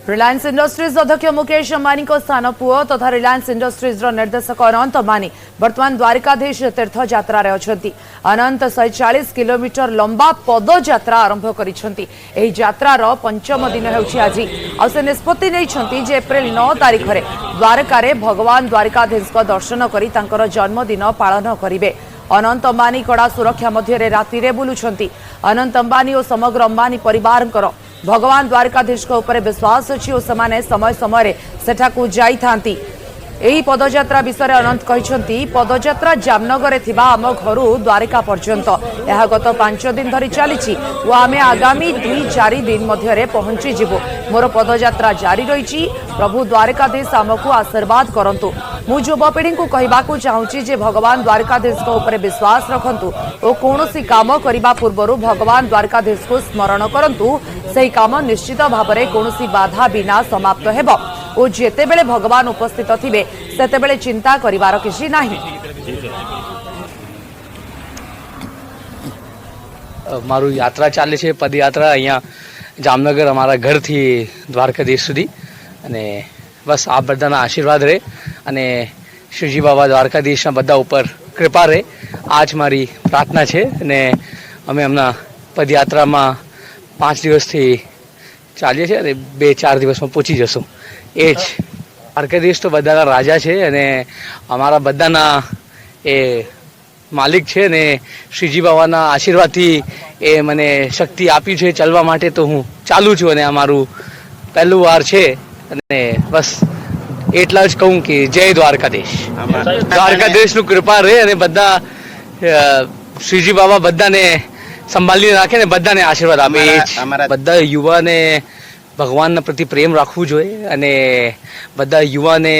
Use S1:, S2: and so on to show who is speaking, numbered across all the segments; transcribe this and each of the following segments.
S1: Reliance industries अध्यक्ष मुकेश अंबानी को स्थान पुओ तथा रिलायंस इंडस्ट्रीज निर्देशक अनंत अंबानी वर्तमान द्वारिकाधीश तीर्थ यात्रा अनंत 140 किलोमीटर लंबा पदयात्रा आरंभ कर पंचम दिन आज से निष्पत्ति एप्रिल 9 तारीख में द्वारका भगवान द्वारिकाधीश दर्शन कर जन्मदिन पालन करेंगे। अनंत अंबानी कड़ा सुरक्षा मध्य राति बुलुंट। अनंत अंबानी और समग्र अंबानी परिवार भगवान द्वारकाधीश उपर विश्वास अच्छी और समय समय सेठाकू जाई थांती। एही पदयात्रा विषय अनंत कहते पदयात्रा जामनगर थिबा आम घर द्वारिका पर्यंत यह गत 5 दिन धरी चली और आम आगामी 2-4 दिन मध्य पहुंची जीवु। मोर पदयात्रा जारी रही। प्रभु द्वारकाधीश आमको आशीर्वाद करंतु। मु युवपीढ़ी को कहवाकू चाहूँगी जे भगवान द्वारकाधीश उपर विश्वास रखंतु और कौनसी काम करने पूर्व भगवान द्वारकाधीश को स्मरण करंतु। सही काम निश्चित भाव में कौनसी बाधा बिना समाप्त हेब और जेतेबेले भगवान उपस्थित थिबे सेतेबेले चिंता करिवार किछि नाही।
S2: मारू यात्रा चाले छे पदयात्रा अहींया जामनगर अमारा घर थी द्वारकाधीश सुधी अने बस आप बधाना आशीर्वाद रहे अने श्रीजी बाबा द्वारकाधीशना बधा उपर कृपा रहे आज मारी प्रार्थना छे। अने अमे हमना पदयात्रामां 5 દિવસથી ચાલીએ છીએ અને 2-4 દિવસમાં પહોંચી જશું। એ જ દ્વારકાધીશ તો બધાના રાજા છે અને અમારા બધાના એ માલિક છે ને શ્રીજી બાબાના આશીર્વાદથી એ મને શક્તિ આપી છે ચાલવા માટે તો હું ચાલુ છું અને આ મારું પહેલું વાર છે અને બસ એટલા જ કહું કે જય દ્વારકાધીશ। દ્વારકાધીશનું કૃપા રહે અને બધા શ્રીજી બાબા બધાને संभाली राखे ने बधाने आशीर्वाद आपे। बधा युवा ने भगवान प्रति प्रेम राखवू जोईए अने बधा युवा ने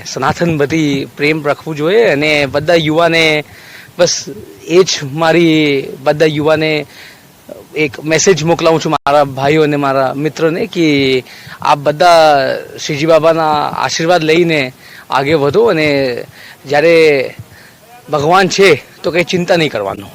S2: सनातन प्रति प्रेम राखवू जोईए अने बधा युवा ने बस एज मारी बधा युवा ने एक मैसेज मोकलावुं छुं मारा भाईओ ने मारा मित्रों ने कि आप बधा श्रीजी बाबाना आशीर्वाद लईने आगे वधो अने ज्यारे भगवान छे तो कई चिंता नहीं करवानुं।